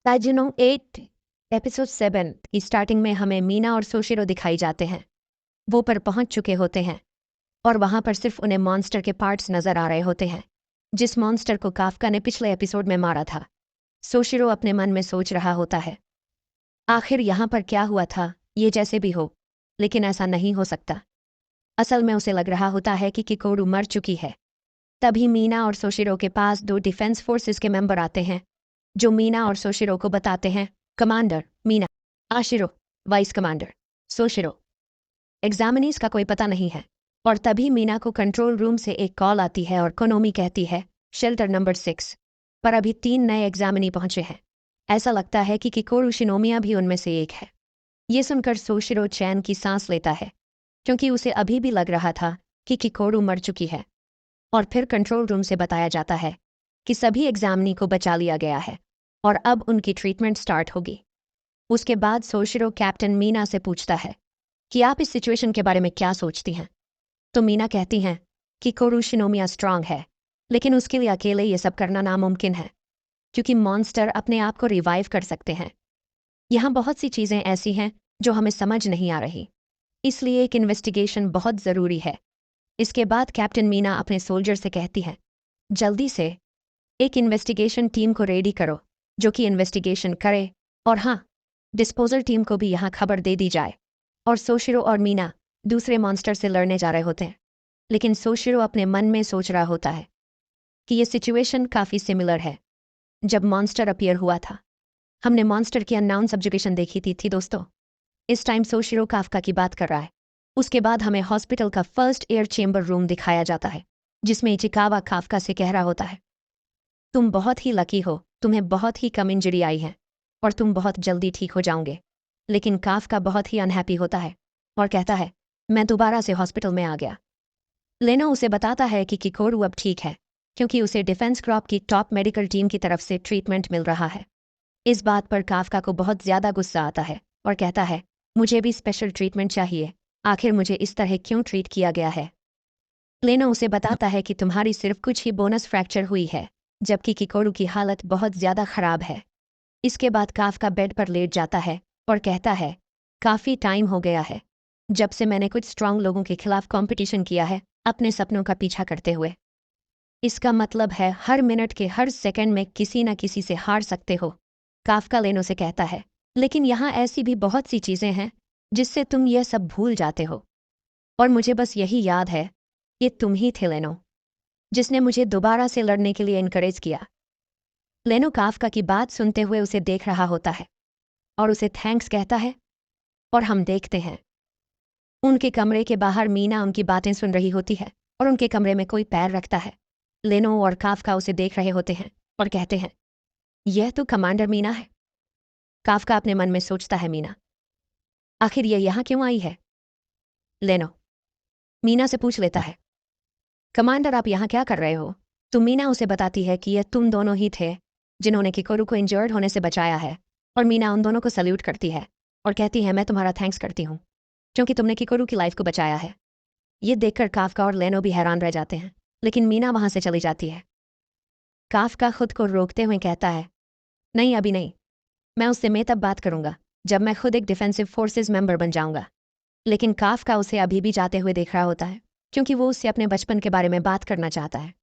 ताजुनो 8 episode 7 की starting में हमें मीना और सोशिरो दिखाई जाते हैं। वो पर पहुंच चुके होते हैं और वहां पर सिर्फ उन्हें मॉन्स्टर के पार्ट्स नजर आ रहे होते हैं, जिस मॉन्स्टर को काफका ने पिछले एपिसोड में मारा था। सोशिरो अपने मन में सोच रहा होता है, आखिर यहाँ पर क्या हुआ था। ये जैसे भी हो, लेकिन ऐसा नहीं हो सकता। असल में उसे लग रहा होता है कि किकोरू मर चुकी है। तभी मीना और सोशिरो के पास दो डिफेंस फोर्सेस के मेंबर आते हैं, जो मीना और सोशिरो को बताते हैं, commander Mina, Ashiro vice commander Soshiro, examinees का कोई पता नहीं है। और तभी मीना को कंट्रोल रूम से एक कॉल आती है और कोनोमी कहती है, शेल्टर नंबर 6 पर अभी 3 नए एग्जामिनी पहुंचे हैं। ऐसा लगता है कि किकोरू शिनोमिया भी उनमें से एक है। ये सुनकर सोशिरो चैन की सांस लेता है, क्योंकि उसे अभी भी लग रहा था कि किकोरू मर चुकी है। और फिर कंट्रोल रूम से बताया जाता है कि सभी एग्जामिनी को बचा लिया गया है और अब उनकी ट्रीटमेंट स्टार्ट होगी। उसके बाद सोशिरो कैप्टन मीना से पूछता है कि आप इस सिचुएशन के बारे में क्या सोचती हैं। तो मीना कहती हैं कि कोरू शिनोमिया स्ट्रांग है, लेकिन उसके लिए अकेले ये सब करना नामुमकिन है, क्योंकि मॉन्स्टर अपने आप को रिवाइव कर सकते हैं। यहाँ बहुत सी चीज़ें ऐसी हैं जो हमें समझ नहीं आ रही, इसलिए एक इन्वेस्टिगेशन बहुत ज़रूरी है। इसके बाद कैप्टन मीना अपने सोल्जर से कहती है, जल्दी से एक इन्वेस्टिगेशन टीम को रेडी करो जो कि इन्वेस्टिगेशन करे, और हाँ, डिस्पोजल टीम को भी यहाँ खबर दे दी जाए। और सोशिरो और मीना दूसरे मॉन्स्टर से लड़ने जा रहे होते हैं, लेकिन सोशिरो अपने मन में सोच रहा होता है कि ये सिचुएशन काफ़ी सिमिलर है जब मॉन्स्टर अपीयर हुआ था। हमने मॉन्स्टर की अननाउन सब्जुगेशन देखी थी दोस्तों। इस टाइम सोशिरो काफका की बात कर रहा है। उसके बाद हमें हॉस्पिटल का फर्स्ट एयर चेंबर रूम दिखाया जाता है, जिसमें इचिकावा काफका से कह रहा होता है, तुम बहुत ही लकी हो, तुम्हें बहुत ही कम इंजरी आई है और तुम बहुत जल्दी ठीक हो जाओगे। लेकिन काफका बहुत ही अनहैप्पी होता है और कहता है, मैं दोबारा से हॉस्पिटल में आ गया। लेनो उसे बताता है कि किकोरू अब ठीक है, क्योंकि उसे डिफेंस क्रॉप की टॉप मेडिकल टीम की तरफ से ट्रीटमेंट मिल रहा है। इस बात पर काफका को बहुत ज़्यादा गुस्सा आता है और कहता है, मुझे भी स्पेशल ट्रीटमेंट चाहिए, आखिर मुझे इस तरह क्यों ट्रीट किया गया है। लेनो उसे बताता है कि तुम्हारी सिर्फ कुछ ही बोनस फ्रैक्चर हुई है, जबकि किकोरू की हालत बहुत ज़्यादा ख़राब है। इसके बाद काफका बेड पर लेट जाता है और कहता है, काफ़ी टाइम हो गया है जब से मैंने कुछ स्ट्रांग लोगों के खिलाफ कंपटीशन किया है, अपने सपनों का पीछा करते हुए। इसका मतलब है हर मिनट के हर सेकंड में किसी न किसी से हार सकते हो। काफका लेनो से कहता है, लेकिन यहाँ ऐसी भी बहुत सी चीज़ें हैं जिससे तुम यह सब भूल जाते हो, और मुझे बस यही याद है, ये तुम ही थे लेनो, जिसने मुझे दोबारा से लड़ने के लिए इनकरेज किया। लेनो काफका की बात सुनते हुए उसे देख रहा होता है और उसे थैंक्स कहता है। और हम देखते हैं उनके कमरे के बाहर मीना उनकी बातें सुन रही होती है और उनके कमरे में कोई पैर रखता है। लेनो और काफका उसे देख रहे होते हैं और कहते हैं, यह तो कमांडर मीना है। काफका अपने मन में सोचता है, मीना आखिर ये यहाँ क्यों आई है। लेनो मीना से पूछ लेता है, कमांडर आप यहाँ क्या कर रहे हो। तो मीना उसे बताती है कि यह तुम दोनों ही थे जिन्होंने किकोरू को इंजर्ड होने से बचाया है। और मीना उन दोनों को सल्यूट करती है और कहती है, मैं तुम्हारा थैंक्स करती हूँ क्योंकि तुमने किकोरू की लाइफ को बचाया है। ये देखकर काफका और लेनो भी हैरान रह जाते हैं, लेकिन मीना वहाँ से चली जाती है। काफका खुद को रोकते हुए कहता है, नहीं अभी नहीं, मैं उससे मैं तब बात करूंगा जब मैं खुद एक डिफेंसिव फोर्सेस मेंबर बन जाऊंगा। लेकिन काफका उसे अभी भी जाते हुए देख रहा होता है, क्योंकि वो उससे अपने बचपन के बारे में बात करना चाहता है।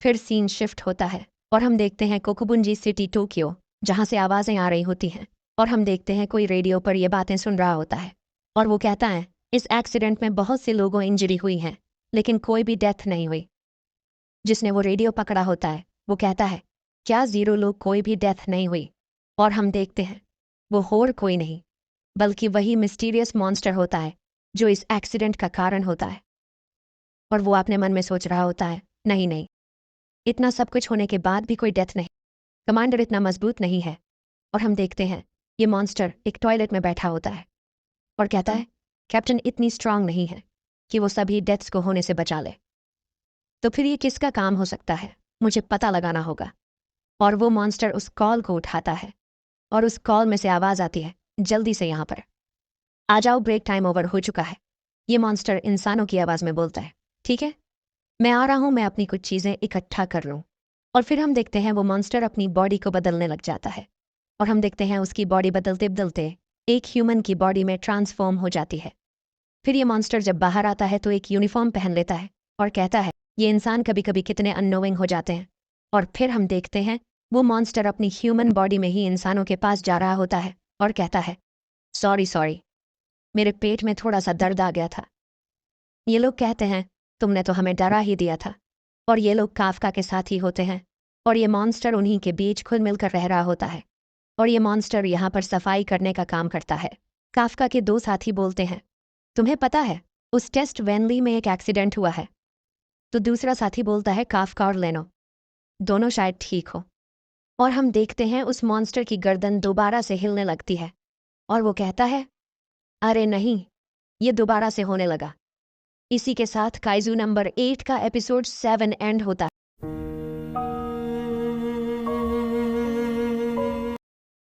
फिर सीन शिफ्ट होता है और हम देखते हैं कोकुबुंजी सिटी टोक्यो, जहाँ से आवाज़ें आ रही होती हैं, और हम देखते हैं कोई रेडियो पर ये बातें सुन रहा होता है और वो कहता है, इस एक्सीडेंट में बहुत से लोगों इंजरी हुई हैं, लेकिन कोई भी डेथ नहीं हुई। जिसने वो रेडियो पकड़ा होता है वो कहता है, क्या 0 लोग कोई भी डेथ नहीं हुई। और हम देखते हैं वो और कोई नहीं बल्कि वही मिस्टीरियस मॉन्स्टर होता है जो इस एक्सीडेंट का कारण होता है। और वो अपने मन में सोच रहा होता है, नहीं नहीं, इतना सब कुछ होने के बाद भी कोई डेथ नहीं, कमांडर इतना मजबूत नहीं है। और हम देखते हैं ये मॉन्स्टर एक टॉयलेट में बैठा होता है और कहता है, कैप्टन इतनी स्ट्रांग नहीं है कि वो सभी डेथ्स को होने से बचा ले। तो फिर ये किसका काम हो सकता है, मुझे पता लगाना होगा। और वो मॉन्स्टर उस कॉल को उठाता है और उस कॉल में से आवाज़ आती है, जल्दी से यहाँ पर आ जाओ, ब्रेक टाइम ओवर हो चुका है। ये मॉन्स्टर इंसानों की आवाज़ में बोलता है, ठीक है, मैं आ रहा हूँ, मैं अपनी कुछ चीज़ें इकट्ठा कर लूँ। और फिर हम देखते हैं वो मॉन्स्टर अपनी बॉडी को बदलने लग जाता है और हम देखते हैं उसकी बॉडी बदलते बदलते एक ह्यूमन की बॉडी में ट्रांसफॉर्म हो जाती है। फिर ये मॉन्स्टर जब बाहर आता है तो एक यूनिफॉर्म पहन लेता है और कहता है ये इंसान कभी कभी कितने अननोइंग हो जाते हैं। और फिर हम देखते हैं वो मॉन्स्टर अपनी ह्यूमन बॉडी में ही इंसानों के पास जा रहा होता है और कहता है सॉरी सॉरी, मेरे पेट में थोड़ा सा दर्द आ गया था। ये लोग कहते हैं तुमने तो हमें डरा ही दिया था। और ये लोग काफका के साथ ही होते हैं और ये मॉन्स्टर उन्हीं के बीच खुद मिलकर रह रहा होता है। और ये मॉन्स्टर यहाँ पर सफाई करने का काम करता है। काफका के दो साथी बोलते हैं तुम्हें पता है उस टेस्ट वैनली में एक एक्सीडेंट हुआ है। तो दूसरा साथी बोलता है काफका और लेनो दोनों शायद ठीक हो। और हम देखते हैं उस मॉन्स्टर की गर्दन दोबारा से हिलने लगती है और वो कहता है अरे नहीं, ये दोबारा से होने लगा। इसी के साथ काइजू नंबर 8 का एपिसोड 7 एंड होता है।